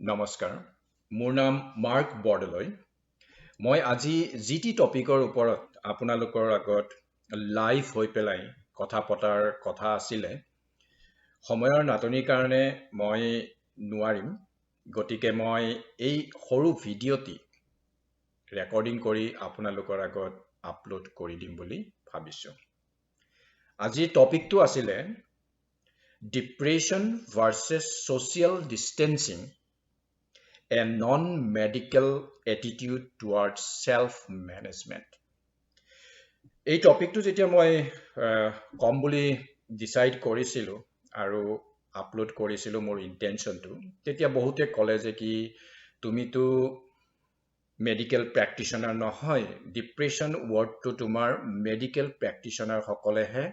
নমস্কাৰ মোৰ নাম মাৰ্ক বৰদলৈ মই আজি যিটি টপিকৰ ওপৰত আপোনালোকৰ আগত লাইভ হৈ পেলাই কথা পতাৰ কথা আছিলে সময়ৰ নাটনিৰ কাৰণে মই নোৱাৰিম গতিকে মই এই সৰু ভিডিঅ'টি ৰেকৰ্ডিং কৰি আপোনালোকৰ আগত আপলোড কৰি দিম বুলি ভাবিছোঁ আজিৰ টপিকটো আছিলে depression versus social distancing a non-medical attitude towards self-management. এই টপিকটো যেতিয়া মই কম বুলি ডিসাইড কৰিছিলোঁ আৰু আপলোড কৰিছিলোঁ মোৰ ইন্টেনশনটো তেতিয়া বহুতে ক'লে যে কি তুমিতো মেডিকেল প্ৰেক্টিশনাৰ নহয় ডিপ্ৰেশ্যন ৱৰ্ডটো তোমাৰ মেডিকেল প্ৰেক্টিশনাৰ সকলেহে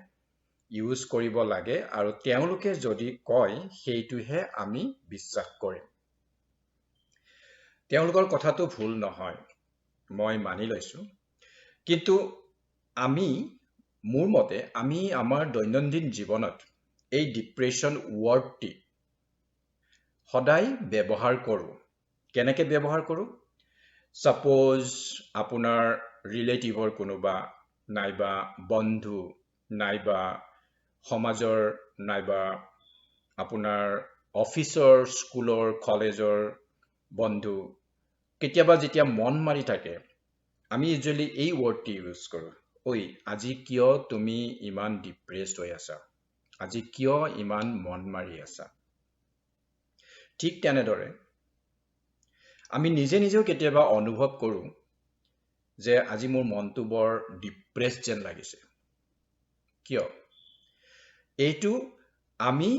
ইউজ কৰিব লাগে আৰু তেওঁলোকে যদি কয় সেইটোহে আমি বিশ্বাস কৰিম তেওঁলোকৰ কথাটো ভুল নহয় মই মানি লৈছোঁ কিন্তু মোৰ মতে আমি আমাৰ দৈনন্দিন জীৱনত এই ডিপ্ৰেশ্যন ৱৰ্ডটি সদায় ব্যৱহাৰ কৰোঁ কেনেকৈ ব্যৱহাৰ কৰোঁ সাপোজ আপোনাৰ ৰিলেটিভৰ কোনোবা নাইবা বন্ধু নাইবা সমাজৰ নাইবা আপোনাৰ অফিচৰ স্কুলৰ কলেজৰ বন্ধু কেতিয়াবা যেতিয়া মন মাৰি থাকে আমি ইউজুৱেলি এই ৱৰ্ডটি ইউজ কৰোঁ ঐ আজি কিয় তুমি ইমান ডিপ্ৰেছড হৈ আছা আজি কিয় ইমান মন মাৰি আছা ঠিক তেনেদৰে আমি নিজেও কেতিয়াবা অনুভৱ কৰোঁ যে আজি মোৰ মনটো বৰ ডিপ্ৰেছড যেন লাগিছে কিয় এইটো আমি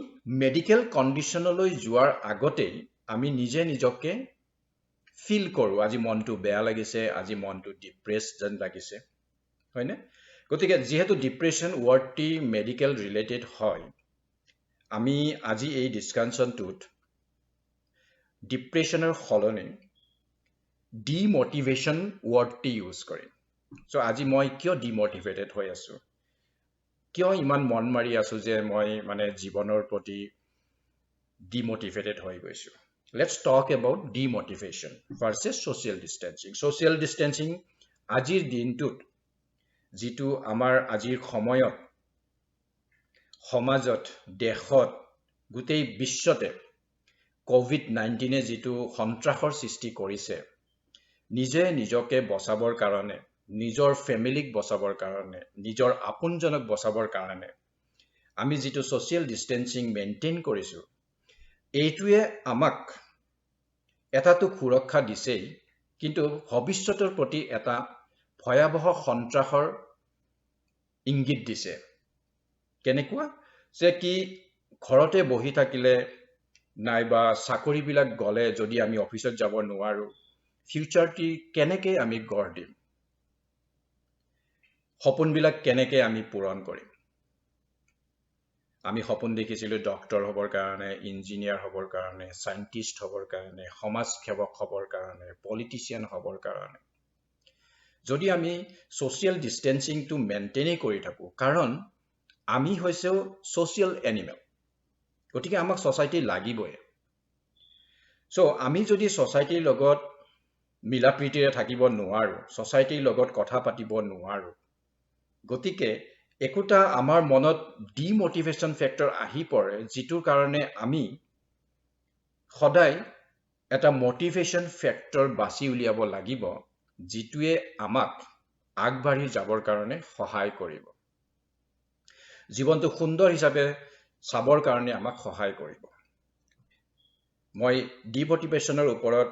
মেডিকেল কণ্ডিশ্যনলৈ যোৱাৰ আগতেই আমি নিজকে ফিল কৰোঁ আজি মনটো বেয়া লাগিছে আজি মনটো ডিপ্ৰেছড যেন লাগিছে হয়নে গতিকে যিহেতু ডিপ্ৰেশ্যন ৱৰ্ডটি মেডিকেল ৰিলেটেড হয় আমি আজি এই ডিছকাশ্যনটোত ডিপ্ৰেশ্যনৰ সলনি ডিমোটিভেশ্যন ৱৰ্ডটি ইউজ কৰিম চ' আজি মই কিয় ডিমোটিভেটেড হৈ আছোঁ কিয় ইমান মন মাৰি আছোঁ যে মই মানে জীৱনৰ প্ৰতি ডিমোটিভেটেড হৈ গৈছোঁ Let's talk about demotivation versus social distancing. Social distancing আজিৰ দিনটোত যিটো আমাৰ আজিৰ সময়ত সমাজত দেশত গোটেই বিশ্বতে COVID-19 যিটো সন্ত্ৰাসৰ সৃষ্টি কৰিছে নিজকে বচাবৰ কাৰণে নিজৰ ফেমিলিক বচাবৰ কাৰণে নিজৰ আপোনজনক বচাবৰ কাৰণে আমি যিটো social distancing মেইনটেইন কৰিছোঁ এইটোৱে আমাক এটাতো সুৰক্ষা দিছেই কিন্তু ভৱিষ্যতৰ প্ৰতি এটা ভয়াবহ সন্ত্ৰাসৰ ইংগিত দিছে কেনেকুৱা যে কি ঘৰতে বহি থাকিলে নাইবা চাকৰিবিলাক গলে যদি আমি অফিচত যাব নোৱাৰো ফিউচাৰটি কেনেকৈ আমি গঢ় দিম সপোনবিলাক কেনেকৈ আমি পূৰণ কৰিম আমি সপোন দেখিছিলোঁ ডক্টৰ হ'বৰ কাৰণে ইঞ্জিনিয়াৰ হ'বৰ কাৰণে সাইন্টিষ্ট হ'বৰ কাৰণে সমাজ সেৱক হ'বৰ কাৰণে পলিটিচিয়ান হ'বৰ কাৰণে যদি আমি সোশ্যাল ডিস্টেন্সিংটো মেইনটেইন কৰি থাকোঁ কাৰণ আমি হৈছেও সোশ্যাল এনিমেল গতিকে আমাক সোসাইটি লাগিবই সো আমি যদি সোসাইটিৰ লগত মিলাপ্ৰীতিৰে থাকিব নোৱাৰো সোসাইটিৰ লগত কথা পাতিব নোৱাৰো গতিকে একোটা আমাৰ মনত ডিমোটিভেশ্যন ফেক্টৰ আহি পৰে যিটোৰ কাৰণে আমি সদায় এটা মোটিভেশ্যন ফেক্টৰ বাছি উলিয়াব লাগিব যিটোৱে আমাক আগবাঢ়ি যাবৰ কাৰণে সহায় কৰিব জীৱনটো সুন্দৰ হিচাপে চাবৰ কাৰণে আমাক সহায় কৰিব মই ডিমোটিভেশ্যনৰ ওপৰত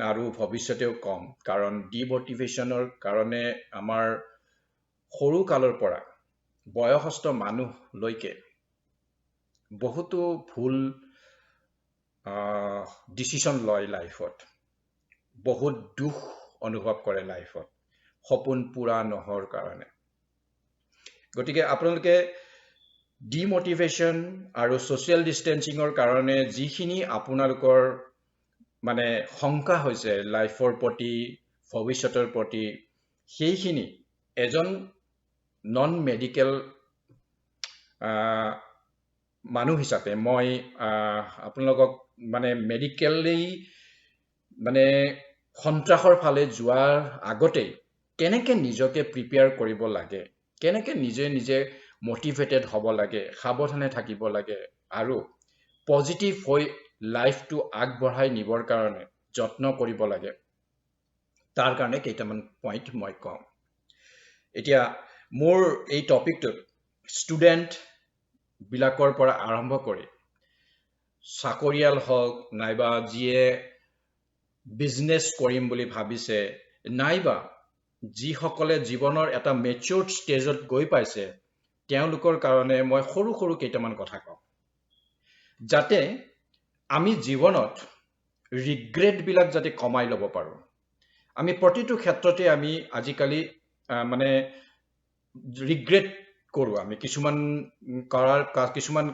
আৰু ভৱিষ্যতেও কম কাৰণ ডিমোটিভেশ্যনৰ কাৰণে আমাৰ সৰু কালৰ পৰা বয়সস্থ মানুহলৈকে বহুতো ভুল ডিসিশন লয় লাইফত বহুত দুখ অনুভৱ কৰে লাইফত সপোন পূৰা নহৰ কাৰণে গতিকে আপোনালোকে ডিমোটিভেশ্যন আৰু সোশ্যাল ডিস্টেন্সিঙৰ কাৰণে যিখিনি আপোনালোকৰ মানে শংকা হৈছে লাইফৰ প্ৰতি ভৱিষ্যতৰ প্ৰতি সেইখিনি এজন নন মেডিকেল মানুহ হিচাপে মই আপোনালোকক মানে মেডিকেলি মানে সন্ত্ৰাসৰ ফালে যোৱাৰ আগতেই কেনেকৈ নিজকে প্ৰিপেয়াৰ কৰিব লাগে, কেনেকৈ নিজে নিজে মটিভেটেড হ'ব লাগে, সাৱধানে থাকিব লাগে আৰু পজিটিভ হৈ লাইফটো আগবঢ়াই নিবৰ কাৰণে যত্ন কৰিব লাগে, তাৰ কাৰণে কেইটামান পইণ্ট মই কওঁ। এতিয়া মোৰ এই টপিকটোত ষ্টুডেণ্টবিলাকৰ পৰা আৰম্ভ কৰি চাকৰিয়াল হওক, নাইবা যিয়ে বিজনেছ কৰিম বুলি ভাবিছে, নাইবা যিসকলে জীৱনৰ এটা মেচিউৰ্ড ষ্টেজত গৈ পাইছে, তেওঁলোকৰ কাৰণে মই সৰু সৰু কেইটামান কথা কওঁ, যাতে আমি জীৱনত ৰিগ্ৰেটবিলাক যাতে কমাই ল'ব পাৰোঁ। আমি প্ৰতিটো ক্ষেত্ৰতে আমি আজিকালি মানে ৰিগ্ৰেট কৰোঁ। আমি কিছুমান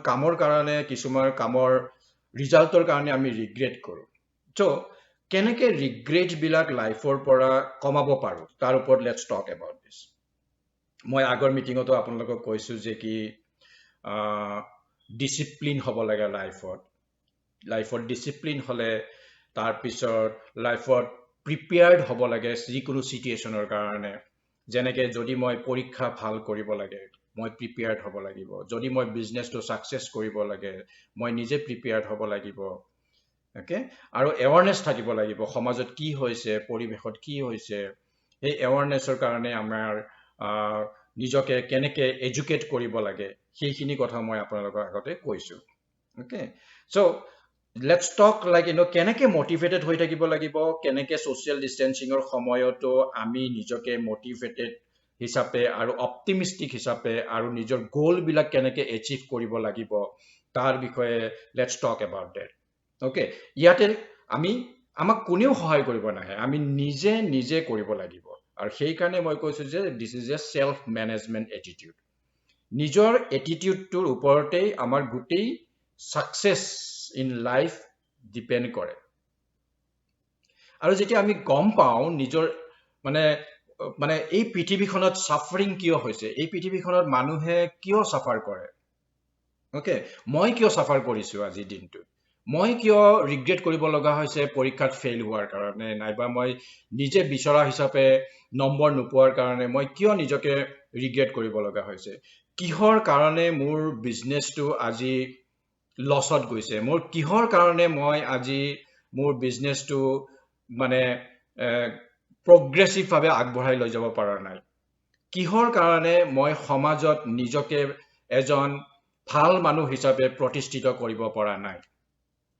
কামৰ কাৰণে, কিছুমান কামৰ ৰিজাল্টৰ কাৰণে আমি ৰিগ্ৰেট কৰোঁ। চ' কেনেকৈ ৰিগ্ৰেটবিলাক লাইফৰ পৰা কমাব পাৰোঁ, তাৰ ওপৰত লেটছ টক এবাউট দিছ। মই আগৰ মিটিঙতো আপোনালোকক কৈছোঁ যে কি ডিচিপ্লিন হ'ব লাগে লাইফত ডিচিপ্লিন হ'লে তাৰপিছত লাইফত প্ৰিপেয়াৰ্ড হ'ব লাগে যিকোনো চিটুৱেশ্যনৰ কাৰণে। যেনেকৈ যদি মই পৰীক্ষা ভাল কৰিব লাগে, মই প্ৰিপেয়াৰ্ড হ'ব লাগিব। যদি মই বিজনেছটো ছাকচেছ কৰিব লাগে, মই নিজে প্ৰিপেয়াৰ্ড হ'ব লাগিব। অ'কে, আৰু এৱাৰনেছ থাকিব লাগিব, সমাজত কি হৈছে, পৰিৱেশত কি হৈছে, সেই এৱাৰনেছৰ কাৰণে আমাৰ নিজকে কেনেকৈ এডুকেট কৰিব লাগে, সেইখিনি কথা মই আপোনালোকৰ আগতে কৈছোঁ। অ'কে, চ' লেটছ টক কেনেকৈ মটিভেটেড হৈ থাকিব লাগিব, কেনেকৈ ছ'চিয়েল ডিষ্টেঞ্চিঙৰ সময়তো আমি নিজকে মটিভেটেড হিচাপে আৰু অপটিমিষ্টিক হিচাপে আৰু নিজৰ গ'লবিলাক কেনেকৈ এচিভ কৰিব লাগিব, তাৰ বিষয়ে let's talk about that. Okay, ইয়াতে আমাক কোনেও সহায় কৰিব নাহে, আমি নিজে নিজে কৰিব লাগিব। আৰু সেইকাৰণে মই কৈছোঁ যে this is a self management attitude. নিজৰ এটিটিউডটোৰ ওপৰতেই আমাৰ গোটেই ছাকচেছ ইন লাইফ ডিপেণ্ড কৰে। আৰু যেতিয়া আমি গম পাওঁ নিজৰ মানে এই পৃথিৱীখনত ছাফাৰিং কিয় হৈছে, এই পৃথিৱীখনত মানুহে কিয় ছাফাৰ কৰে, অ'কে, মই কিয় ছাফাৰ কৰিছোঁ আজিৰ দিনটোত, মই কিয় ৰিগ্ৰেট কৰিব লগা হৈছে পৰীক্ষাত ফেইল হোৱাৰ কাৰণে, নাইবা মই নিজে বিচৰা হিচাপে নম্বৰ নোপোৱাৰ কাৰণে মই কিয় নিজকে ৰিগ্ৰেট কৰিব লগা হৈছে, কিহৰ কাৰণে মোৰ বিজনেছটো আজি লছত গৈছে, মোৰ কিহৰ কাৰণে মই আজি মোৰ বিজনেছটো মানে প্ৰগ্ৰেছিভভাৱে আগবঢ়াই লৈ যাব পৰা নাই, কিহৰ কাৰণে মই সমাজত নিজকে এজন ভাল মানুহ হিচাপে প্ৰতিষ্ঠিত কৰিব পৰা নাই।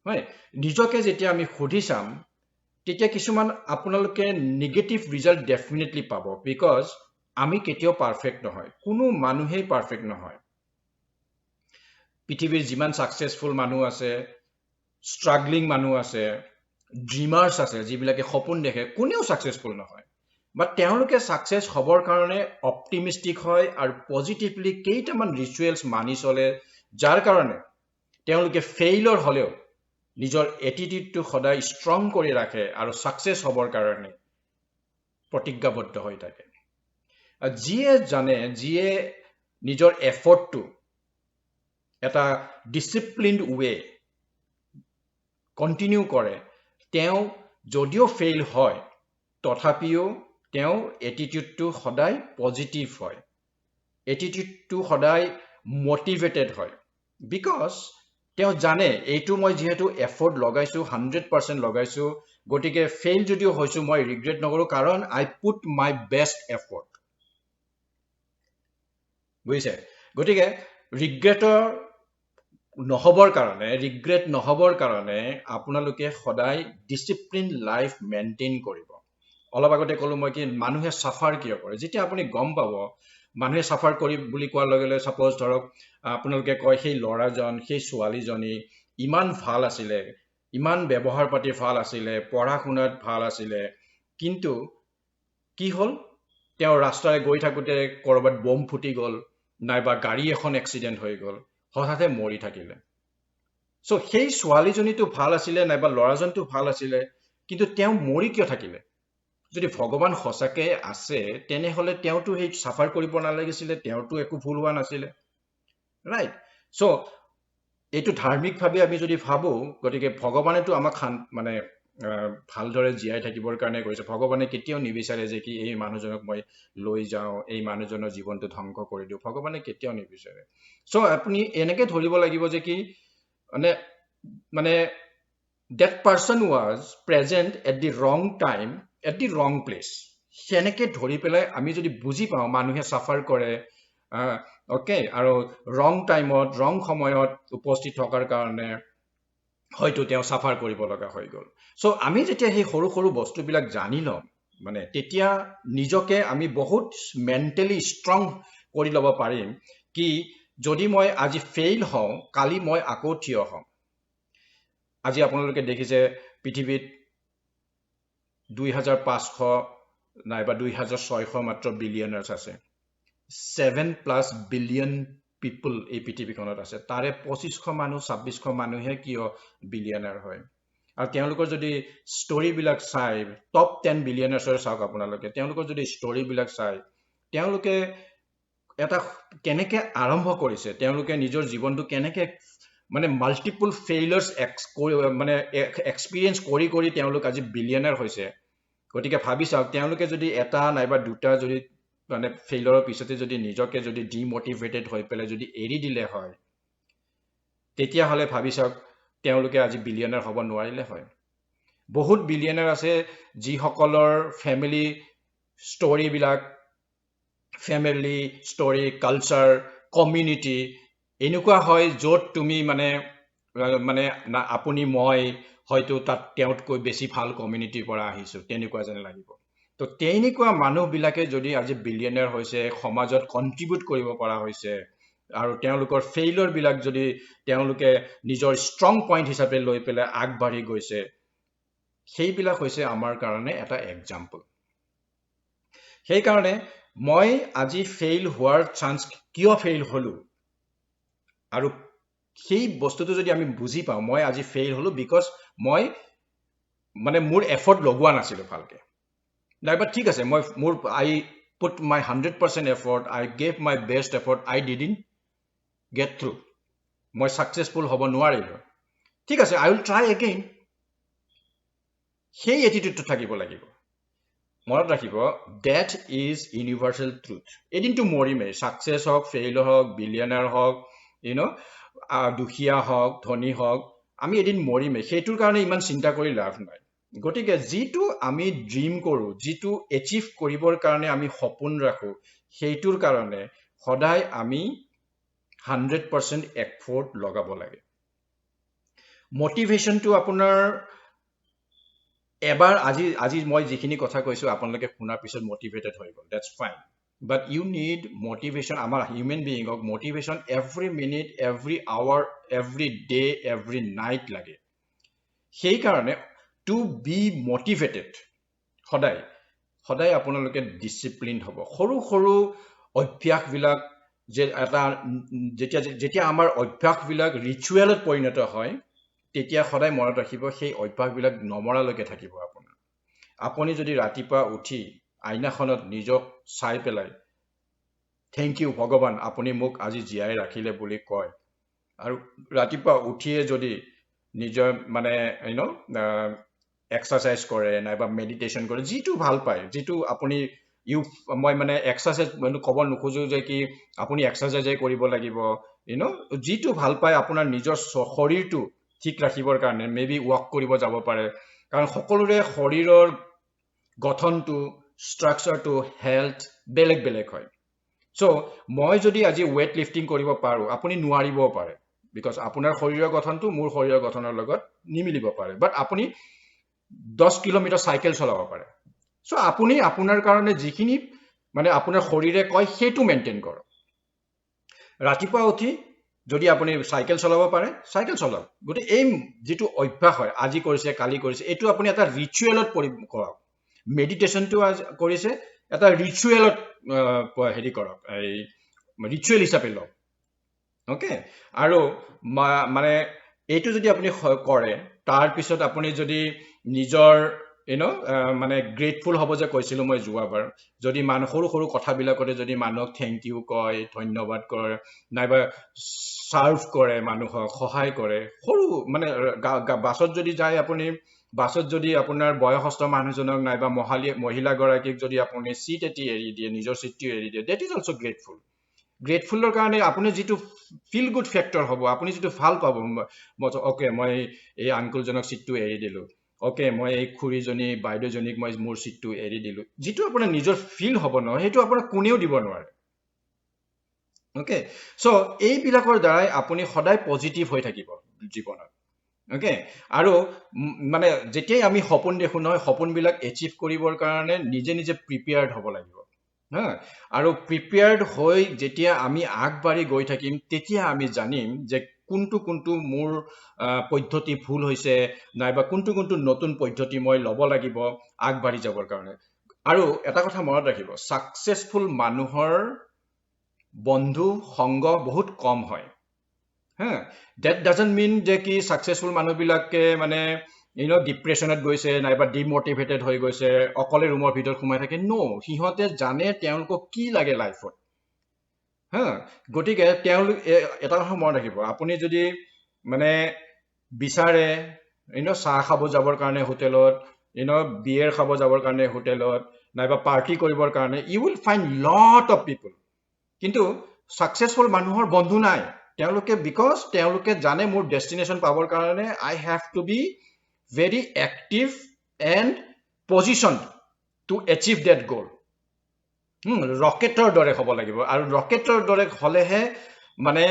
হয়, নিজকে যেতিয়া আমি সুধি চাম, তেতিয়া কিছুমান আপোনালোকে নিগেটিভ ৰিজাল্ট ডেফিনেটলি পাব, বিকজ আমি কেতিয়াও পাৰফেক্ট নহয়, কোনো মানুহেই পাৰফেক্ট নহয়। পৃথিৱীৰ যিমান ছাকচেছফুল মানুহ আছে, ষ্ট্ৰাগলিং মানুহ আছে, ড্ৰিমাৰ্ছ আছে, যিবিলাকে সপোন দেখে, কোনেও ছাকচেছফুল নহয়। বাট তেওঁলোকে ছাকচেছ হ'বৰ কাৰণে অপটিমিষ্টিক হয় আৰু পজিটিভলি কেইটামান ৰিচুৱেলছ মানি চলে, যাৰ কাৰণে তেওঁলোকে ফেইলৰ হ'লেও নিজৰ এটিটিউডটো সদায় ষ্ট্ৰং কৰি ৰাখে আৰু ছাকচেছ হ'বৰ কাৰণে প্ৰতিজ্ঞাবদ্ধ হৈ থাকে। যিয়ে জানে, যিয়ে নিজৰ এফৰ্টটো এটা ডিচিপ্লিনড ৱে কণ্টিনিউ কৰে, তেওঁ যদিও ফেইল হয় তথাপিও তেওঁৰ এটিটিউডটো সদায় পজিটিভ হয়, এটিটিউডটো সদায় মটিভেটেড হয়, বিকজ তেওঁ জানে এইটো মই যিহেতু এফৰ্ট লগাইছোঁ, 100% লগাইছোঁ, গতিকে ফেইল যদিও হৈছোঁ মই ৰিগ্ৰেট নকৰোঁ, কাৰণ আই পুট মাই বেষ্ট এফৰ্ট। বুজিছে? গতিকে ৰিগ্ৰেট নহবৰ কাৰণে আপোনালোকে সদায় ডিচিপ্লিন লাইফ মেইনটেইন কৰিব। অলপ আগতে ক'লোঁ মই কি মানুহে ছাফাৰ কিয় কৰে। যেতিয়া আপুনি গম পাব মানুহে ছাফাৰ কৰি বুলি কোৱাৰ লগে লগে, ছাপ'জ ধৰক আপোনালোকে কয় সেই ল'ৰাজন, সেই ছোৱালীজনী ইমান ভাল আছিলে, ইমান ব্যৱহাৰ পাতি ভাল আছিলে, পঢ়া শুনাত ভাল আছিলে, কিন্তু কি হ'ল, তেওঁ ৰাস্তাৰে গৈ থাকোঁতে ক'ৰবাত বম ফুটি গ'ল, নাইবা গাড়ী এখন এক্সিডেণ্ট হৈ গ'ল, হঠাতে মৰি থাকিলে। চ' সেই ছোৱালীজনীটো ভাল আছিলে, নাইবা ল'ৰাজনটো ভাল আছিলে, কিন্তু তেওঁ মৰি কিয় থাকিলে? যদি ভগৱান সঁচাকৈ আছে তেনেহ'লে তেওঁতো সেই ছাফাৰ কৰিব নালাগিছিলে, তেওঁতো একো ভুল হোৱা নাছিলে, ৰাইট? চ' এইটো ধাৰ্মিকভাৱে আমি যদি ভাবোঁ, গতিকে ভগৱানেতো আমাক ভালদৰে জীয়াই থাকিবৰ কাৰণে কৰিছে ভগৱানে কেতিয়াও নিবিচাৰে যে কি এই মানুহজনক মই লৈ যাওঁ এই মানুহজনৰ জীৱনটো ধ্বংস কৰি দিওঁ ভগৱানে কেতিয়াও নিবিচাৰে চ' আপুনি এনেকে ধৰিব লাগিব যে কি মানে মানে that person was present at the wrong time at the wrong place সেনেকে ধৰি পেলাই আমি যদি বুজি পাওঁ মানুহে চাফাৰ কৰে অ'কে আৰু ৰং টাইমত ৰং সময়ত উপস্থিত থকাৰ কাৰণে হয়তো তেওঁ চাফাৰ কৰিব লগা হৈ গ'ল চ' আমি যেতিয়া সেই সৰু সৰু বস্তুবিলাক জানি লম মানে তেতিয়া নিজকে আমি বহুত মেণ্টেলি ষ্ট্ৰং কৰি ল'ব পাৰিম কি যদি মই আজি ফেইল হওঁ কালি মই আকৌ থিয় হম আজি আপোনালোকে দেখিছে পৃথিৱীত 2500 নাইবা 2600 মাত্ৰ বিলিয়নাৰ্ছ আছে 7+ বিলিয়ন পিপল এই পৃথিৱীখনত আছে তাৰে 2500 মানুহ 2600 মানুহে কিয় বিলিয়নাৰ হয় আৰু তেওঁলোকৰ যদি ষ্টৰীবিলাক চাই টপ 10 বিলিয়নাৰ্ছৰ চাওক আপোনালোকে তেওঁলোকৰ যদি ষ্টৰীবিলাক চাই তেওঁলোকে এটা কেনেকে আৰম্ভ কৰিছে তেওঁলোকে নিজৰ জীৱনটো কেনেকে মানে মাল্টিপল ফেইলাৰ্ছ মানে এক্সপিৰিয়েঞ্চ কৰি কৰি তেওঁলোক আজি বিলিয়নাৰ হৈছে গতিকে ভাবি চাওক তেওঁলোকে যদি এটা নাইবা দুটা যদি মানে ফেইলাৰৰ পিছতে যদি নিজকে যদি ডিমোটিভেটেড হৈ পেলাই যদি এৰি দিলে হয় তেতিয়াহ'লে ভাবি চাওক তেওঁলোকে আজি বিলিয়নাৰ হ'ব নোৱাৰিলে হয় বহুত বিলিয়নাৰ আছে যিসকলৰ ফেমিলি ষ্টৰীবিলাক ফেমিলি ষ্টৰী কালচাৰ কমিউনিটি এনেকুৱা হয় য'ত তুমি মানে মানে আপুনি মই হয়তো তাত তেওঁতকৈ বেছি ভাল কমিউনিটিৰ পৰা আহিছো তেনেকুৱা যেন লাগিব তো তেনেকুৱা মানুহবিলাকে যদি আজি বিলিয়নাৰ হৈছে সমাজত কণ্ট্ৰিবিউট কৰিব পৰা হৈছে আৰু তেওঁলোকৰ ফেইলৰবিলাক যদি তেওঁলোকে নিজৰ ষ্ট্ৰং পইণ্ট হিচাপে লৈ পেলাই আগবাঢ়ি গৈছে সেইবিলাক হৈছে আমাৰ কাৰণে এটা এক্সাম্পল সেইকাৰণে মই আজি ফেইল হোৱাৰ চান্স কিয় ফেইল হলো আৰু সেই বস্তুটো যদি আমি বুজি পাওঁ মই আজি ফেইল হলো বিকজ মই মানে মোৰ এফৰ্ট লগোৱা নাছিলো ভালকে নাইবা ঠিক আছে মই মোৰ I put my 100% effort I gave my best effort I didn't get through মই ছাকচেছফুল হ'ব নোৱাৰিলো ঠিক আছে আই উইল ট্ৰাই এগেইন সেই এটিটিউডটো থাকিব লাগিব মনত ৰাখিব ডেথ ইজ ইউনিভাৰ্চেল ট্ৰুথ এদিনটো মৰিমেই ছাকচেছ হওক ফেইল হওক বিলিয়নাৰ হওক দুখীয়া হওক ধনী হওক আমি এদিন মৰিমেই সেইটোৰ কাৰণে ইমান চিন্তা কৰি লাভ নাই গতিকে যিটো আমি ড্ৰিম কৰোঁ যিটো এচিভ কৰিবৰ কাৰণে আমি সপোন ৰাখোঁ সেইটোৰ কাৰণে সদায় আমি 100% এফৰ্ট লগাব লাগে মটিভেশ্যনটো আপোনাৰ এবাৰ আজি মই যিখিনি কথা কৈছোঁ আপোনালোকে শুনাৰ পিছত মটিভেটেড হৈ গ'ল that's fine but you need motivation আমাৰ হিউমেন বিয়িঙক motivation every minute every hour every day every night লাগে সেইকাৰণে টু বি মটিভেটেড সদায় আপোনালোকে ডিচিপ্লিন হ'ব সৰু সৰু অভ্যাসবিলাক যে এটা যেতিয়া আমাৰ অভ্যাসবিলাক ৰিচুৱেলত পৰিণত হয় তেতিয়া সদায় মনত ৰাখিব সেই অভ্যাসবিলাক নমৰালৈকে থাকিব আপোনাৰ আপুনি যদি ৰাতিপুৱা উঠি আইনাখনত নিজক চাই পেলাই থেংক ইউ ভগৱান আপুনি মোক আজি জীয়াই ৰাখিলে বুলি কয় আৰু ৰাতিপুৱা উঠিয়ে যদি নিজৰ মানে এক্সাৰচাইজ কৰে নাইবা মেডিটেশ্যন কৰে যিটো ভাল পায় যিটো আপুনি মই মানে এক্সাৰচাইজ ক'ব নোখোজো যে কি আপুনি এক্সাৰচাইজে কৰিব লাগিব যিটো ভাল পায় আপোনাৰ নিজৰ শৰীৰটো ঠিক ৰাখিবৰ কাৰণে মে বি ৱাক কৰিব যাব পাৰে কাৰণ সকলোৰে শৰীৰৰ গঠনটো ষ্ট্ৰাকচাৰটো হেল্থ বেলেগ বেলেগ হয় চ' মই যদি আজি ৱেইট লিফটিং কৰিব পাৰোঁ আপুনি নোৱাৰিবও পাৰে বিকজ আপোনাৰ শৰীৰৰ গঠনটো মোৰ শৰীৰৰ গঠনৰ লগত নিমিলিব পাৰে বাট আপুনি 10 কিলোমিটাৰ চাইকেল চলাব পাৰে চ' আপুনি আপোনাৰ কাৰণে যিখিনি মানে আপোনাৰ শৰীৰে কয় সেইটো মেইনটেইন কৰক ৰাতিপুৱা উঠি যদি আপুনি চাইকেল চলাব পাৰে চাইকেল চলাওক গতিকে এই যিটো অভ্যাস হয় আজি কৰিছে কালি কৰিছে এইটো আপুনি এটা ৰিচুৱেলত কৰক মেডিটেশ্যনটো কৰিছে এটা ৰিচুৱেলত হেৰি কৰক এই ৰিচুৱেল হিচাপে লওক অ'কে আৰু মানে এইটো যদি আপুনি কৰে তাৰপিছত আপুনি যদি নিজৰ মানে গ্ৰেটফুল হ'ব যে কৈছিলোঁ মই যোৱাবাৰ যদি মানুহ সৰু সৰু কথাবিলাকতে যদি মানুহক থেংক ইউ কয় ধন্যবাদ কৰে নাইবা চাৰ্ভ কৰে মানুহক সহায় কৰে সৰু মানে বাছত যদি যায় আপুনি বাছত যদি আপোনাৰ বয়সস্থ মানুহজনক নাইবা মহিলাগৰাকীক যদি আপুনি চিট এটি এৰি দিয়ে, নিজৰ চিটটো এৰি দিয়ে, ডেট ইজ অলছ' গ্ৰেটফুল। গ্ৰেটফুলৰ কাৰণে আপুনি যিটো ফিল গুড ফেক্টৰ হ'ব, আপুনি যিটো ভাল পাব, অ'কে মই এই আংকুলজনক চিটটো এৰি দিলোঁ, অ'কে মই এই খুৰীজনী বাইদেউজনীক মই মোৰ চিটটো এৰি দিলোঁ, যিটো আপোনাৰ নিজৰ ফিল হ'ব নহয়, সেইটো আপোনাক কোনেও দিব নোৱাৰে। অ'কে, চ' এইবিলাকৰ দ্বাৰাই আপুনি সদায় পজিটিভ হৈ থাকিব জীৱনত। অ'কে, আৰু মানে যেতিয়াই আমি সপোন দেখোঁ নহয়, সপোনবিলাক এচিভ কৰিবৰ কাৰণে নিজে নিজে প্ৰিপেয়াৰ্ড হ'ব লাগিব। হা, আৰু প্ৰিপেয়াৰ্ড হৈ যেতিয়া আমি আগবাঢ়ি গৈ থাকিম, তেতিয়া আমি জানিম যে কোনটো কোনটো মোৰ পদ্ধতি ভুল হৈছে, নাইবা কোনটো কোনটো নতুন পদ্ধতি মই ল'ব লাগিব আগবাঢ়ি যাবৰ কাৰণে। আৰু এটা কথা মনত ৰাখিব, ছাকচেছফুল মানুহৰ বন্ধু সংগ বহুত কম হয়। হা, ডেট ডাজন্ট মিন যে কি ছাকচেছফুল মানুহবিলাকে মানে ডিপ্ৰেশ্যনত গৈছে, নাইবা ডিমটিভেটেড হৈ গৈছে, অকলে ৰুমৰ ভিতৰত সোমাই থাকে। সিহঁতে জানে তেওঁলোকক কি লাগে লাইফত। হা, গতিকে তেওঁলোক এটা কথা মনত ৰাখিব, আপুনি যদি মানে বিচাৰে চাহ খাব যাবৰ কাৰণে হোটেলত, বিয়েৰ খাব যাবৰ কাৰণে হোটেলত, নাইবা পাৰ্টি কৰিবৰ কাৰণে, you will find lot of people. কিন্তু ছাকচেছফুল মানুহৰ বন্ধু নাই। বিকজ তেওঁলোকে জানে মোৰ ডেষ্টিনেশ্যন পাবৰ কাৰণে I have to be very active and position to achieve that goal. ৰকেটৰ দৰে হ'ব লাগিব, আৰু ৰকেটৰ দৰে হ'লেহে মানে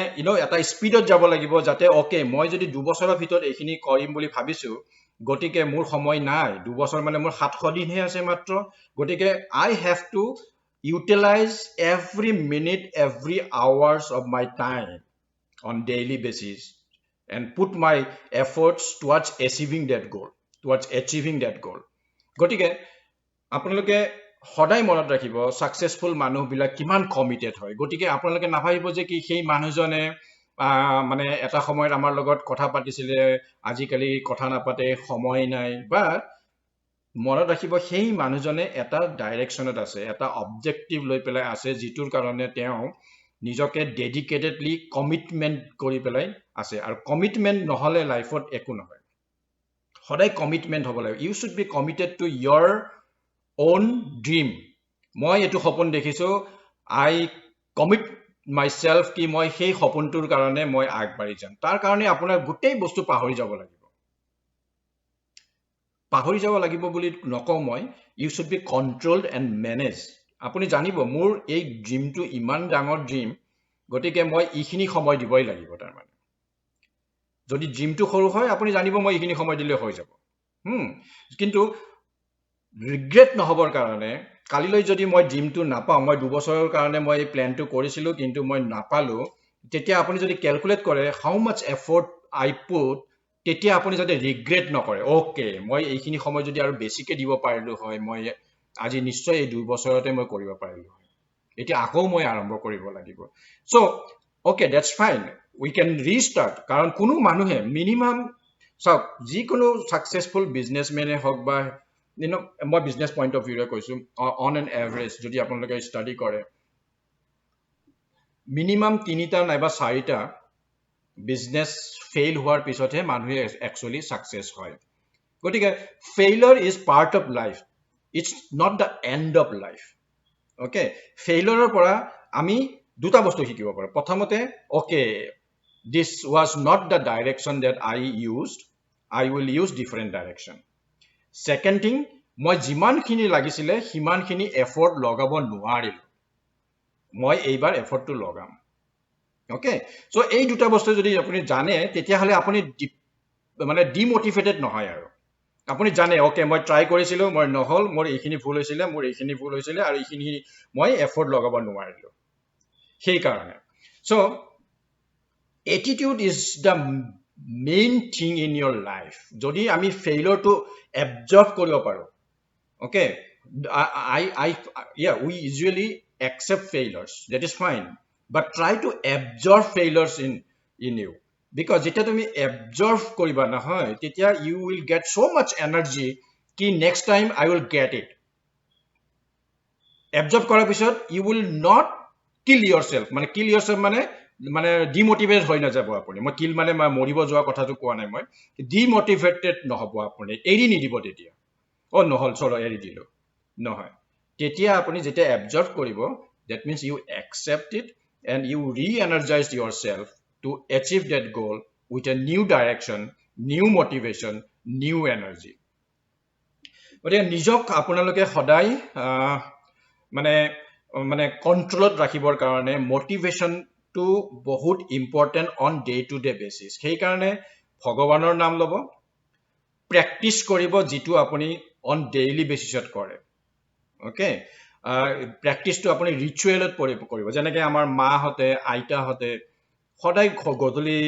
এটা স্পীডত যাব লাগিব, যাতে অ'কে মই যদি 2 বছৰৰ ভিতৰত এইখিনি কৰিম বুলি ভাবিছোঁ, গতিকে মোৰ সময় নাই, 2 বছৰ মানে মোৰ 700 দিনহে আছে মাত্ৰ। গতিকে I have to utilize every minute, every hours of my time on daily basis and put my efforts towards achieving that goal. গতিকে আপোনালোকে সদায় মনত ৰাখিব ছাকচেছফুল মানুহবিলাক কিমান কমিটেড হয়। গতিকে আপোনালোকে নাভাবিব যে কি সেই মানুহজনে মানে এটা সময়ত আমাৰ লগত কথা পাতিছিলে, আজিকালি কথা নাপাতে, সময় নাই, বা মনত ৰাখিব সেই মানুহজনে এটা ডাইৰেকশ্যনত আছে, এটা অবজেক্টিভ লৈ পেলাই আছে, যিটোৰ কাৰণে তেওঁ নিজকে ডেডিকেটেডলি কমিটমেণ্ট কৰি পেলাই আছে। আৰু কমিটমেণ্ট নহ'লে লাইফত একো নহয়। সদায় কমিটমেণ্ট হ'ব লাগিব। You should be committed to your own dream. মই এইটো সপোন দেখিছোঁ, আই কমিট মাইছেল্ফ কি মই সেই সপোনটোৰ কাৰণে মই আগবাঢ়ি যাম। তাৰ কাৰণে আপোনাৰ গোটেই বস্তু পাহৰি যাব লাগিব। বুলি নকওঁ মই, you should be controlled and manage. আপুনি জানিব মোৰ এই ড্ৰিমটো ইমান ডাঙৰ ড্ৰিম, গতিকে মই এইখিনি সময় দিবই লাগিব। তাৰমানে যদি ড্ৰিমটো সৰু হয়, আপুনি জানিব মই এইখিনি সময় দিলে হৈ যাব। কিন্তু ৰিগ্ৰেট নহ'বৰ কাৰণে, কালিলৈ যদি মই ড্ৰিমটো নাপাওঁ, মই 2 বছৰৰ কাৰণে মই এই প্লেনটো কৰিছিলোঁ কিন্তু মই নাপালোঁ, তেতিয়া আপুনি যদি কেলকুলেট কৰে how much effort I put, তেতিয়া আপুনি যাতে ৰিগ্ৰেট নকৰে, অ'কে মই এইখিনি সময় যদি আৰু বেছিকৈ দিব পাৰিলোঁ হয়, মই আজি নিশ্চয় এই 2 বছৰতে মই কৰিব পাৰিলোঁ হয়, এতিয়া আকৌ মই আৰম্ভ কৰিব লাগিব। So' okay that's fine, we can restart. কাৰণ কোনো মানুহে মিনিমাম চাওক, যিকোনো ছাকচেছফুল বিজনেছমেনে হওক বা মই বিজনেছ পইণ্ট অফ ভিউৰে কৈছোঁ, অন এন এভাৰেজ যদি আপোনালোকে ষ্টাডি কৰে, মিনিমাম 3টা নাইবা 4টা বিজনেছ ফেইল হোৱাৰ পিছতহে মানুহে একচুৱেলি ছাকচেছ হয়। গতিকে failure is part of life, it's not the end of life. Okay, ফেইলৰৰ পৰা আমি 2টা বস্তু শিকিব পাৰোঁ। প্ৰথমতে, okay this was not the direction that I used, I will use different direction. Second thing, মই যিমানখিনি লাগিছিলে সিমানখিনি এফৰ্ট লগাব নোৱাৰিলোঁ, মই এইবাৰ এফৰ্টটো লগাম। অ'কে, চ' এই 2টা বস্তু যদি আপুনি জানে, তেতিয়াহ'লে আপুনি মানে ডিমটিভেটেড নহয়। আৰু আপুনি জানে অ'কে মই ট্ৰাই কৰিছিলোঁ, মই নহ'ল, মোৰ এইখিনি ভুল হৈছিলে, আৰু এইখিনি মই এফৰ্ট লগাব নোৱাৰিলোঁ। সেইকাৰণে so' attitude is the main thing in your life. যদি আমি ফেইলৰটো এবজৰ্ভ কৰিব পাৰোঁ, okay, we usually accept failures, that is fine, but try to absorb failures in you, because যেতিয়া তুমি absorb কৰিবা নহয়, তেতিয়া you will get so much energy কি next time I will get it. absorb কৰাৰ পিছত you will not kill yourself, মানে মানে ডিমোটিভেট হৈ নাযাব আপুনি মই কিল মানে মৰিব যোৱা কথাটো কোৱা নাই মই ডিমোটিভেটেড নহ'ব আপুনি এৰি নিদিব তেতিয়া নহ'ল চলো এৰি দিলোঁ নহয় তেতিয়া আপুনি যেতিয়া এবজৰ্ভ কৰিব that means you accept it and you re-energize yourself to achieve that goal with a new direction new motivation new energy গতিকে নিজক আপোনালোকে সদায় মানে মানে কণ্ট্ৰলত ৰাখিবৰ কাৰণে মটিভেশ্যনটো বহুত important on day to day basis সেইকাৰণে ভগৱানৰ নাম ল'ব প্ৰেক্টিচ কৰিব যিটো আপুনি অন ডেইলি বেচিছত কৰে অ'কে প্ৰেক্টিচটো আপুনি ৰিচুৱেলত কৰিব যেনেকৈ আমাৰ মাহঁতে আইতাহঁতে সদায় গধূলি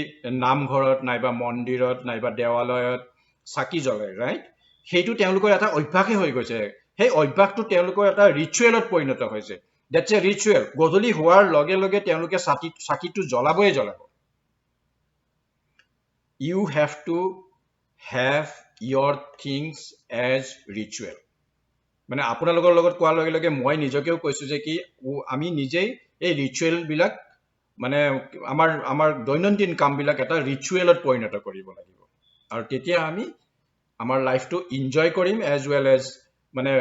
নামঘৰত নাইবা মন্দিৰত নাইবা দেৱালয়ত চাকি জ্বলায় ৰাইট সেইটো তেওঁলোকৰ এটা অভ্যাসেই হৈ গৈছে সেই অভ্যাসটো তেওঁলোকৰ এটা ৰিচুৱেলত পৰিণত হৈছে ডেটছ এ ৰিচুৱেল গধূলি হোৱাৰ লগে লগে তেওঁলোকে চাকিটো জ্বলাবই জ্বলাব you have to have your things as ritual মানে আপোনালোকৰ লগত কোৱাৰ লগে লগে মই নিজকেও কৈছোঁ যে কি আমি নিজেই এই ৰিচুৱেলবিলাক মানে আমাৰ দৈনন্দিন কামবিলাক এটা ৰিচুৱেলত পৰিণত কৰিব লাগিব আৰু তেতিয়া আমি আমাৰ লাইফটো এনজয় কৰিম এজ ৱেল এজ মানে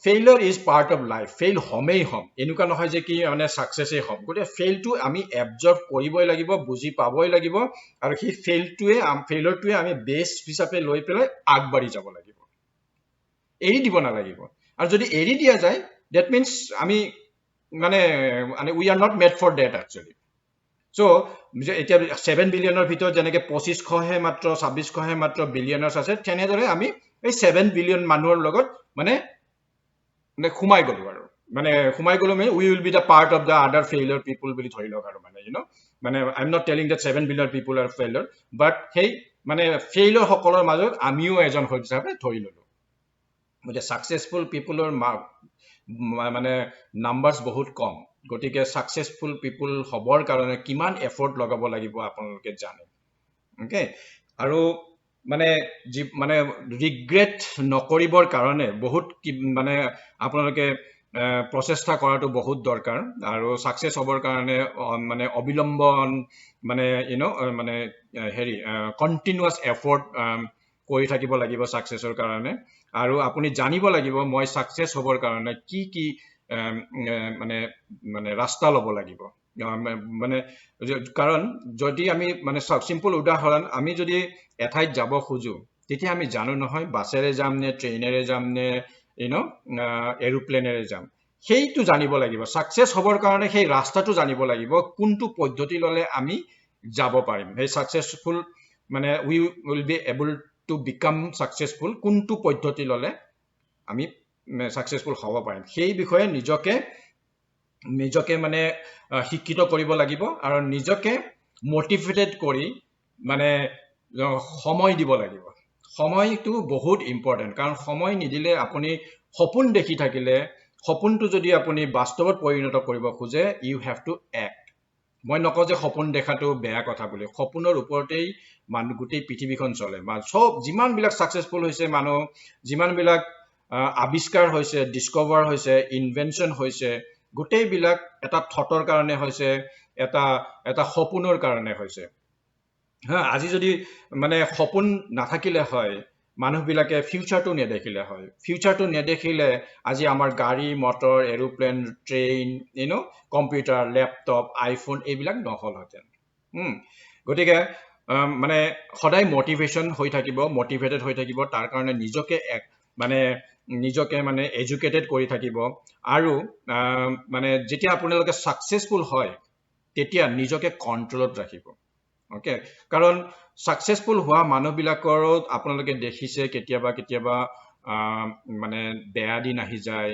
failure is part of life fail হ'মেই হ'ম এনেকুৱা নহয় যে কি মানে ছাকচেছেই হ'ম গতিকে ফেইলটো আমি এবজৰ্ভ কৰিবই লাগিব বুজি পাবই লাগিব আৰু সেই ফেইলৰটোৱে আমি বেছ হিচাপে লৈ পেলাই আগবাঢ়ি যাব লাগিব এৰি দিব নালাগিব আৰু যদি এৰি দিয়া যায় ডেট মিনছ আমি মানে we are not made for that actually so' এতিয়া 7 বিলিয়নৰ ভিতৰত যেনেকৈ 2500হে মাত্ৰ 2600হে মাত্ৰ বিলিয়নাৰ্ছ আছে তেনেদৰে আমি এই 7 বিলিয়ন মানুহৰ লগত মানে সোমাই গ'লো আৰু মানে সোমাই গ'লো মানে we will be the part of the other failure people বুলি ধৰি লওক আৰু মানে মানে I am not telling that 7 billion people are failure but সেই মানে ফেইলাৰসকলৰ মাজত আমিও এজন হিচাপে ধৰি ল'লো গতিকে ছাকচেছফুল পিপুলৰ মানে নাম্বাৰ্ছ বহুত কম গতিকে ছাকচেছফুল পিপুল হ'বৰ কাৰণে কিমান এফৰ্ট লগাব লাগিব আপোনালোকে জানে অ'কে আৰু মানে মানে ৰিগ্ৰেট নকৰিবৰ কাৰণে বহুত মানে আপোনালোকে প্ৰচেষ্টা কৰাটো বহুত দৰকাৰ আৰু ছাকচেছ হ'বৰ কাৰণে মানে অবিলম্বন মানে মানে হেৰি কণ্টিনিউৱাছ এফৰ্ট কৰি থাকিব লাগিব ছাকচেছৰ কাৰণে আৰু আপুনি জানিব লাগিব মই ছাকচেছ হ'বৰ কাৰণে কি কি মানে মানে ৰাস্তা ল'ব লাগিব মানে কাৰণ যদি আমি মানে চিম্পল উদাহৰণ আমি যদি এঠাইত যাব খোজো তেতিয়া আমি জানো নহয় বাছেৰে যাম নে ট্ৰেইনেৰে যাম নে এৰোপ্লেনেৰে যাম সেইটো জানিব লাগিব ছাকচেছ হ'বৰ কাৰণে সেই ৰাস্তাটো জানিব লাগিব কোনটো পদ্ধতি ল'লে আমি যাব পাৰিম সেই ছাকচেছফুল মানে we will be able to become successful কোনটো পদ্ধতি ল'লে আমি ছাকচেছফুল হ'ব পাৰিম সেই বিষয়ে নিজকে মানে শিক্ষিত কৰিব লাগিব আৰু নিজকে মটিভেটেড কৰি মানে সময় দিব লাগিব সময়টো বহুত ইম্পৰ্টেণ্ট কাৰণ সময় নিদিলে আপুনি সপোন দেখি থাকিলে সপোনটো যদি আপুনি বাস্তৱত পৰিণত কৰিব খোজে ইউ হেভ টু এক্ট মই নকওঁ যে সপোন দেখাটো বেয়া কথা বুলি সপোনৰ ওপৰতেই মানুহ গোটেই পৃথিৱীখন চলে চব যিমানবিলাক ছাকচেছফুল হৈছে মানুহ যিমানবিলাক আৱিষ্কাৰ হৈছে ডিস্কভাৰ হৈছে ইনভেনশ্যন হৈছে গোটেইবিলাক এটা থটৰ কাৰণে হৈছে এটা সপোনৰ কাৰণে হৈছে আজি যদি মানে সপোন নাথাকিলে হয় মানুহবিলাকে ফিউচাৰটো নেদেখিলে আজি আমাৰ গাড়ী motor aeroplane train computer laptop iPhone এইবিলাক নহ'লহেঁতেন গতিকে মানে সদায় মটিভেটেড হৈ থাকিব তাৰ কাৰণে নিজকে মানে এডুকেটেড কৰি থাকিব আৰু মানে যেতিয়া আপোনালোকে ছাকচেছফুল হয় তেতিয়া নিজকে কণ্ট্ৰলত ৰাখিব অ'কে কাৰণ ছাকচেছফুল হোৱা মানুহবিলাকৰো আপোনালোকে দেখিছে কেতিয়াবা মানে বেয়া দিন আহি যায়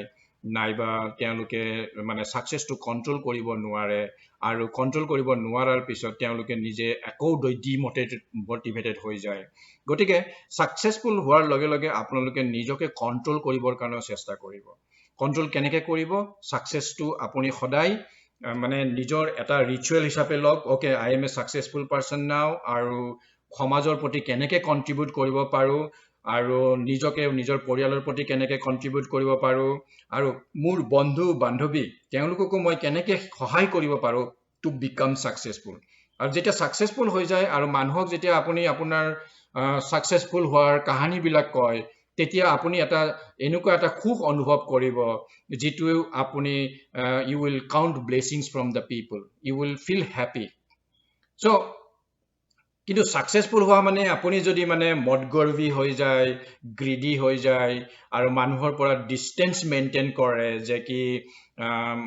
নাইবা তেওঁলোকে মানে ছাকচেছটো কণ্ট্ৰল কৰিব নোৱাৰে আৰু কণ্ট্ৰল কৰিব নোৱাৰাৰ পিছত তেওঁলোকে নিজে আকৌ ডিমোটিভেটেড হৈ যায় গতিকে ছাকচেছফুল হোৱাৰ লগে লগে আপোনালোকে নিজকে কণ্ট্ৰল কৰিবৰ কাৰণেও চেষ্টা কৰিব কণ্ট্ৰল কেনেকৈ কৰিব ছাকচেছটো আপুনি সদায় মানে নিজৰ এটা ৰিচুৱেল হিচাপে লওক okay I M A successful person নাও আৰু সমাজৰ প্ৰতি কেনেকৈ কণ্ট্ৰিবিউট কৰিব পাৰোঁ আৰু নিজৰ পৰিয়ালৰ প্ৰতি কেনেকৈ কণ্ট্ৰিবিউট কৰিব পাৰোঁ আৰু মোৰ বন্ধু বান্ধৱী তেওঁলোককো মই কেনেকৈ সহায় কৰিব পাৰোঁ টু বিকাম ছাকচেছফুল আৰু যেতিয়া ছাকচেছফুল হৈ যায় আৰু মানুহক যেতিয়া আপুনি আপোনাৰ ছাকচেছফুল হোৱাৰ কাহিনীবিলাক কয় তেতিয়া আপুনি এটা এনেকুৱা এটা সুখ অনুভৱ কৰিব যিটো আপুনি you will count blessings from the people you will feel happy so' কিন্তু ছাকচেছফুল হোৱা মানে আপুনি যদি মানে মদগৰ্ভী হৈ যায় গ্ৰিডি হৈ যায় আৰু মানুহৰ পৰা ডিষ্টেঞ্চ মেইনটেইন কৰে যে কি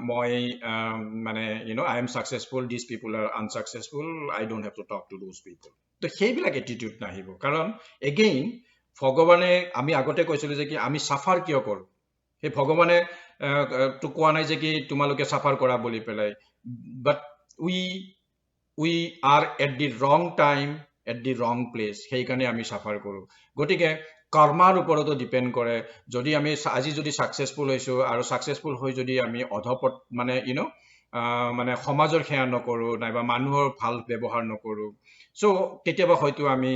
মই মানে I am successful this people are unsuccessful I don't have to talk to those people তো সেইবিলাক এটিটিউড নাহিব কাৰণ এগেইন ভগৱানে আমি আগতে কৈছিলোঁ যে কি আমি চাফাৰ কিয় কৰোঁ সেই ভগৱানে তো কোৱা নাই যে কি তোমালোকে চাফাৰ কৰা বুলি পেলাই বাট we are at the wrong time at the wrong place সেইকাৰণে আমি চাফাৰ কৰোঁ গতিকে কৰ্মাৰ ওপৰতো ডিপেণ্ড কৰে যদি আমি আজি যদি ছাকচেছফুল হৈছোঁ আৰু ছাকচেছফুল হৈ যদি আমি অধপত মানে মানে সমাজৰ সেৱা নকৰোঁ নাইবা মানুহৰ ভাল ব্যৱহাৰ নকৰোঁ চ' কেতিয়াবা হয়তো আমি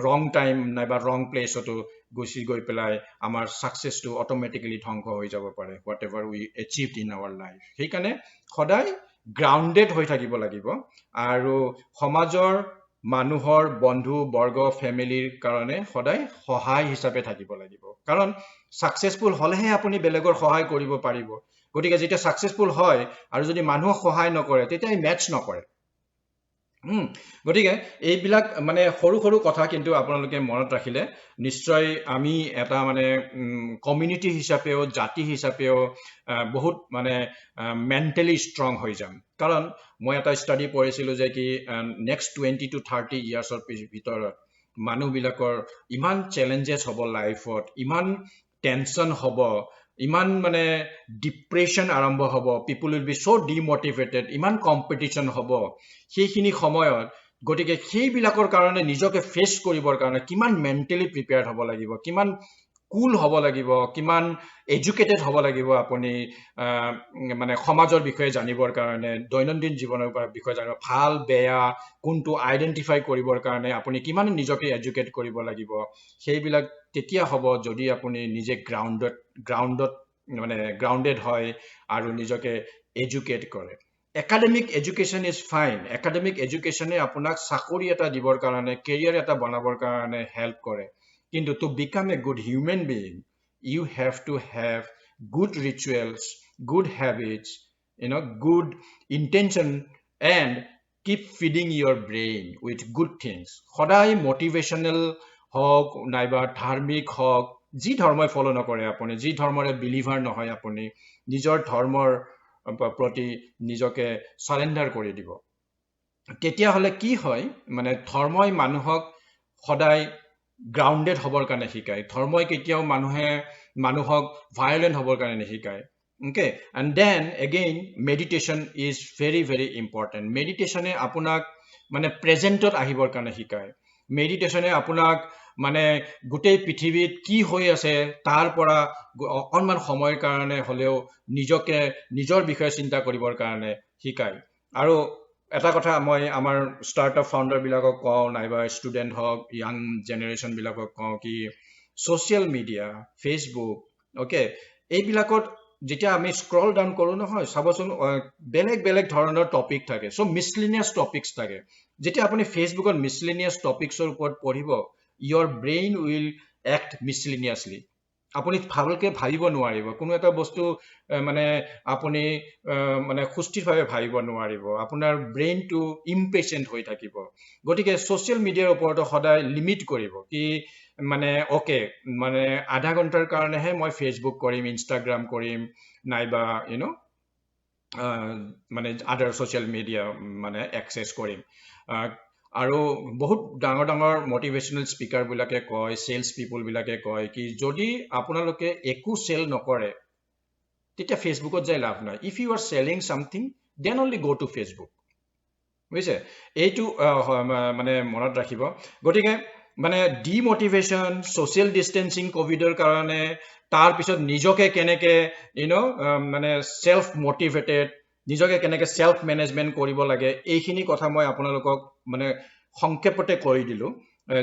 ৰং টাইম নাইবা ৰং প্লেচতো গুচি গৈ পেলাই আমাৰ ছাকচেছটো অট'মেটিকেলি ধ্বংস হৈ যাব পাৰে হোৱাট এভাৰ we achieved in our life সেইকাৰণে সদায় গ্ৰাউণ্ডেড হৈ থাকিব লাগিব আৰু সমাজৰ মানুহৰ বন্ধু বৰ্গ ফেমিলিৰ কাৰণে সদায় সহায় হিচাপে থাকিব লাগিব কাৰণ ছাকচেছফুল হ'লেহে আপুনি বেলেগৰ সহায় কৰিব পাৰিব গতিকে যেতিয়া ছাকচেছফুল হয় আৰু যদি মানুহক সহায় নকৰে তেতিয়া মেটচ নকৰে গতিকে এইবিলাক মানে সৰু সৰু কথা কিন্তু আপোনালোকে মনত ৰাখিলে নিশ্চয় আমি এটা মানে কমিউনিটি হিচাপেও জাতি হিচাপেও বহুত মানে মেণ্টেলি ষ্ট্ৰং হৈ যাম কাৰণ মই এটা ষ্টাডি পঢ়িছিলোঁ যে কি নেক্সট 20 to 30 ইয়াৰ্ছৰ ভিতৰত মানুহবিলাকৰ ইমান চেলেঞ্জেছ হ'ব লাইফত ইমান টেনশ্যন হ'ব ইমান মানে ডিপ্ৰেশ্যন আৰম্ভ হ'ব পিপুল উইল বি চ' ডিমটিভেটেড ইমান কম্পিটিশ্যন হ'ব সেইখিনি সময়ত গতিকে সেইবিলাকৰ কাৰণে নিজকে ফেচ কৰিবৰ কাৰণে কিমান মেণ্টেলি প্ৰিপেয়াৰ্ড হ'ব লাগিব কিমান কুল হ'ব লাগিব কিমান এডুকেটেড হ'ব লাগিব আপুনি মানে সমাজৰ বিষয়ে জানিবৰ কাৰণে দৈনন্দিন জীৱনৰ বিষয়ে জানিব ভাল বেয়া কোনটো আইডেণ্টিফাই কৰিবৰ কাৰণে আপুনি কিমান নিজকে এডুকেট কৰিব লাগিব সেইবিলাক তেতিয়া হ'ব যদি আপুনি নিজে গ্ৰাউণ্ডত মানে গ্ৰাউণ্ডেড হয় আৰু নিজকে এডুকেট কৰে academic education is fine academic এডুকেশ্যনে আপোনাক চাকৰি এটা দিবৰ কাৰণে কেৰিয়াৰ এটা বনাবৰ কাৰণে হেল্প কৰে কিন্তু to become a good human being you have to have good rituals, good habits, good intention and keep feeding your brain with good things. সদায় motivational হওক নাইবা ধাৰ্মিক হওক যি ধৰ্মই ফলো নকৰে আপুনি যি ধৰ্মৰে বিলিভাৰ নহয় আপুনি নিজৰ ধৰ্মৰ প্ৰতি নিজকে সাৰেণ্ডাৰ কৰি দিব তেতিয়াহ'লে কি হয় মানে ধৰ্মই মানুহক সদায় গ্ৰাউণ্ডেড হ'বৰ কাৰণে শিকায় ধৰ্মই কেতিয়াও মানুহক ভায়োলেণ্ট হ'বৰ কাৰণে নিশিকায় okay and then again meditation is very very important মেডিটেশ্যনে আপোনাক মানে প্ৰেজেণ্টত আহিবৰ কাৰণে শিকায় মেডিটেশ্যনে আপোনাক মানে গোটেই পৃথিৱীত কি হৈ আছে তাৰ পৰা অকণমান সময়ৰ কাৰণে হ'লেও নিজকে নিজৰ বিষয়ে চিন্তা কৰিবৰ কাৰণে শিকায় আৰু এটা কথা মই আমাৰ ষ্টাৰ্টআপ ফাউণ্ডাৰবিলাকক কওঁ নাইবা ষ্টুডেণ্ট হওক য়াং জেনেৰেশ্যনবিলাকক কওঁ কি ছ'চিয়েল মিডিয়া ফেচবুক অ'কে এইবিলাকত যেতিয়া আমি স্ক্ৰল ডাউন কৰোঁ নহয় চাবচোন বেলেগ বেলেগ ধৰণৰ টপিক থাকে চ' মিছলিনিয়াছ টপিকছ থাকে যেতিয়া আপুনি ফেচবুকত মিছলিনিয়াছ টপিকছৰ ওপৰত পঢ়িব your brain will act miscellaneously আপুনি ভালকে ভাবিব নোৱাৰিব কোনো এটা বস্তু মানে আপুনি মানে সুস্থিৰভাৱে ভাবিব নোৱাৰিব আপোনাৰ ব্ৰেইনটো ইম্পেচেণ্ট হৈ থাকিব গতিকে ছ'চিয়েল মিডিয়াৰ ওপৰত সদায় লিমিট কৰিব কি মানে অ'কে মানে আধা ঘণ্টাৰ কাৰণেহে মই ফেচবুক কৰিম ইনষ্টাগ্ৰাম কৰিম নাইবা মানে আদাৰ ছ'চিয়েল মিডিয়া মানে এক্সেছ কৰিম আৰু বহুত ডাঙৰ ডাঙৰ মটিভেশ্যনেল স্পীকাৰবিলাকে কয় চেলছ পিপুলবিলাকে কয় কি যদি আপোনালোকে একো চেল নকৰে তেতিয়া ফেচবুকত যাই লাভ নাই if you are selling something then only go' to Facebook বুজিছে এইটো মানে মনত ৰাখিব গতিকে মানে ডিমটিভেশ্যন ছ'চিয়েল ডিষ্টেঞ্চিং ক'ভিডৰ কাৰণে তাৰপিছত নিজকে কেনেকৈ মানে ছেল্ফ মটিভেটেড নিজকে কেনেকৈ ছেল্ফ মেনেজমেণ্ট কৰিব লাগে এইখিনি কথা মই আপোনালোকক মানে সংক্ষেপতে কৈ দিলোঁ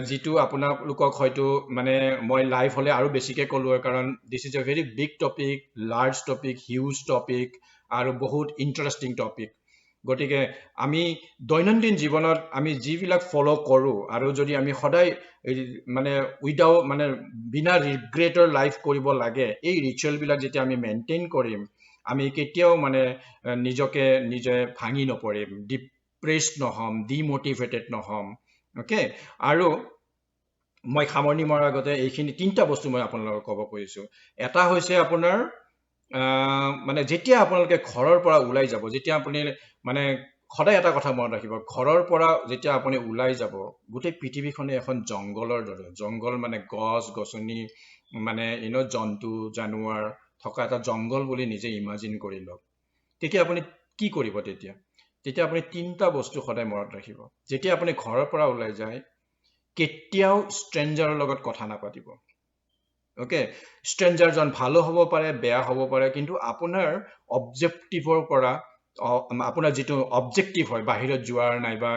যিটো আপোনালোকক হয়তো মানে মই লাইভ হ'লে আৰু বেছিকৈ ক'লোঁ কাৰণ this is a very big topic large topic huge topic আৰু বহুত ইণ্টাৰেষ্টিং টপিক গতিকে আমি দৈনন্দিন জীৱনত আমি যিবিলাক ফলো কৰোঁ আৰু যদি আমি সদায় মানে উইদাউট মানে বিনা ৰিগ্ৰেটৰ লাইফ কৰিব লাগে, এই ৰিচুৱেলবিলাক যেতিয়া আমি মেইনটেইন কৰিম, আমি কেতিয়াও মানে নিজকে নিজে ভাঙি নপৰিম, ডিপ্ৰেছড নহ'ম, ডিম'টিভেটেড নহ'ম। অ'কে, আৰু মই সামৰণি মৰাৰ আগতে এইখিনি 3টা বস্তু মই আপোনালোকক ক'ব খুজিছোঁ। এটা হৈছে আপোনাৰ মানে যেতিয়া আপোনালোকে ঘৰৰ পৰা ওলাই যাব, যেতিয়া আপুনি মানে সদায় এটা কথা মনত ৰাখিব, ঘৰৰ পৰা যেতিয়া আপুনি ওলাই যাব, গোটেই পৃথিৱীখনে এখন জংঘলৰ দৰে। জংঘল মানে গছ গছনি মানে জন্তু জানুৱাৰ থকা এটা জংঘল বুলি নিজে ইমাজিন কৰি লওক। তেতিয়া আপুনি কি কৰিব? তেতিয়া আপুনি 3টা বস্তু সদায় মনত ৰাখিব। যেতিয়া আপুনি ঘৰৰ পৰা ওলাই যায়, কেতিয়াও ষ্ট্ৰেঞ্জাৰৰ লগত কথা নাপাতিব। অ'কে, ষ্ট্ৰেঞ্জাৰজন ভালো হ'ব পাৰে, বেয়া হ'ব পাৰে, কিন্তু আপোনাৰ অবজেক্টিভৰ পৰা আপোনাৰ যিটো অবজেক্টিভ হয় বাহিৰত যোৱাৰ নাইবা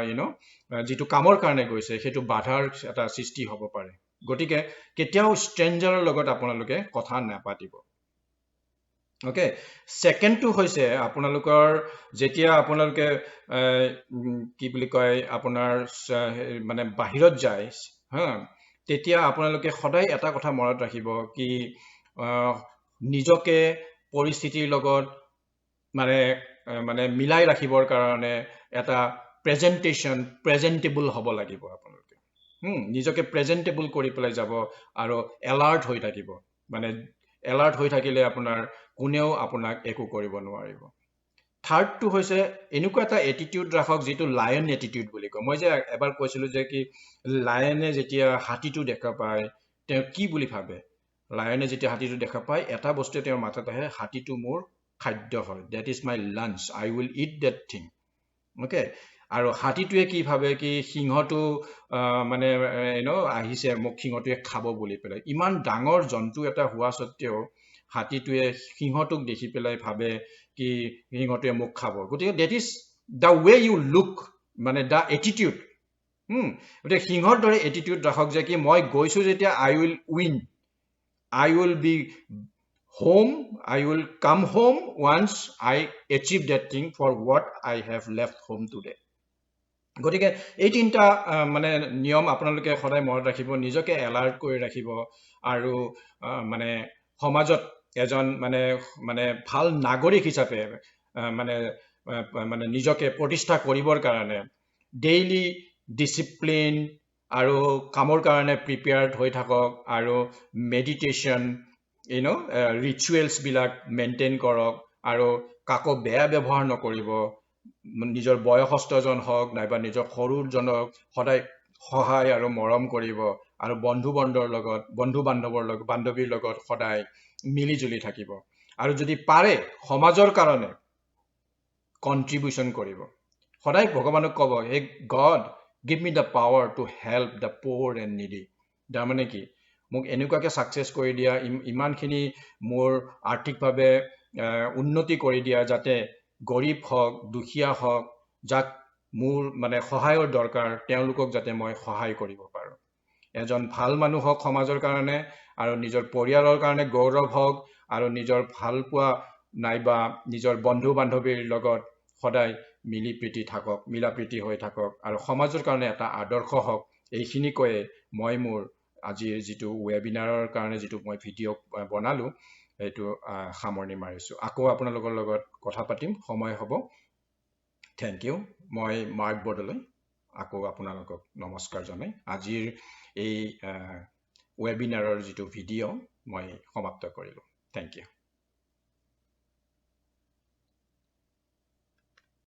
যিটো কামৰ কাৰণে গৈছে, সেইটো বাধাৰ এটা সৃষ্টি হ'ব পাৰে। গতিকে কেতিয়াও ষ্ট্ৰেঞ্জাৰৰ লগত আপোনালোকে কথা নাপাতিব। অ'কে, ছেকেণ্ডটো হৈছে আপোনালোকৰ যেতিয়া আপোনালোকে কি বুলি কয় আপোনাৰ মানে বাহিৰত যায়, তেতিয়া আপোনালোকে সদায় এটা কথা মনত ৰাখিব কি নিজকে পৰিস্থিতিৰ লগত মানে মিলাই ৰাখিবৰ কাৰণে এটা প্ৰেজেণ্টেবল হ'ব লাগিব আপোনালোকে। নিজকে প্ৰেজেণ্টেবল কৰি পেলাই যাব আৰু এলাৰ্ট হৈ থাকিব। মানে এলাৰ্ট হৈ থাকিলে আপোনাৰ কোনেও আপোনাক একো কৰিব নোৱাৰিব। থাৰ্ডটো হৈছে এনেকুৱা এটা এটিটিউড ৰাখক যিটো লায়ন এটিটিউড বুলি কয়। মই যে এবাৰ কৈছিলোঁ যে কি লায়নে যেতিয়া হাতীটো দেখা পায় তেওঁ কি বুলি ভাবে? লায়নে যেতিয়া হাতীটো দেখা পায় এটা বস্তুৱে তেওঁৰ মাথাত আহে, হাতীটো মোৰ খাদ্য হয়, that is my lunch, I will eat that thing. Okay, আৰু হাতীটোৱে কি ভাবে কি সিংহটো মানে আহিছে মোক সিংহটোৱে খাব বুলি পেলাই। ইমান ডাঙৰ জন্তু এটা হোৱা স্বত্তেও হাতীটোৱে সিংহটোক দেখি পেলাই ভাবে কি সিংহটোৱে মোক খাব। গতিকে that is the way you look, মানে দ্য এটিটিউড। গতিকে সিংহৰ দৰে এটিটিউড ৰাখক যে কি মই গৈছোঁ যেতিয়া I will win, I will be home, I will come home once I achieve that thing for what I have left home today. গতিকে এই 3টা মানে নিয়ম আপোনালোকে সদায় মনত ৰাখিব, নিজকে এলাৰ্ট কৰি ৰাখিব আৰু মানে সমাজত এজন মানে ভাল নাগৰিক হিচাপে মানে নিজকে প্ৰতিষ্ঠা কৰিবৰ কাৰণে ডেইলি ডিচিপ্লিন আৰু কামৰ কাৰণে প্ৰিপেয়াৰ্ড হৈ থাকক আৰু মেডিটেশ্যন ৰিচুৱেলছবিলাক মেইনটেইন কৰক আৰু কাকো বেয়া ব্যৱহাৰ নকৰিব। নিজৰ বয়সস্থজন হওক নাইবা নিজৰ সৰুজনক সদায় সহায় আৰু মৰম কৰিব আৰু বন্ধু বান্ধৱীৰ লগত সদায় মিলি জুলি থাকিব আৰু যদি পাৰে সমাজৰ কাৰণে কণ্ট্ৰিবিউশ্যন কৰিব। সদায় ভগৱানক ক'ব, hey God give me the power to help the poor and needy. তাৰমানে কি মোক এনেকুৱাকৈ ছাকচেছ কৰি দিয়া, ইমানখিনি মোৰ আৰ্থিকভাৱে উন্নতি কৰি দিয়া যাতে গৰীব হওক দুখীয়া হওক যাক মোৰ মানে সহায়ৰ দৰকাৰ তেওঁলোকক যাতে মই সহায় কৰিব পাৰোঁ। এজন ভাল মানুহ হওক সমাজৰ কাৰণে আৰু নিজৰ পৰিয়ালৰ কাৰণে গৌৰৱ হওক আৰু নিজৰ ভাল পোৱা নাইবা নিজৰ বন্ধু বান্ধৱীৰ লগত সদায় মিলা প্ৰীতি হৈ থাকক আৰু সমাজৰ কাৰণে এটা আদৰ্শ হওক। এইখিনি কৈয়ে মই মোৰ আজিৰ যিটো ৱেবিনাৰৰ কাৰণে যিটো মই ভিডিঅ' বনালোঁ সেইটো সামৰণি মাৰিছোঁ। আকৌ আপোনালোকৰ লগত কথা পাতিম, সময় হ'ব। Thank you. মই মাৰ্ক বৰদলৈ আকৌ আপোনালোকক নমস্কাৰ জনাই আজিৰ এই ৱেবিনাৰৰ যিটো ভিডিঅ' মই সমাপ্ত কৰিলোঁ। Thank U.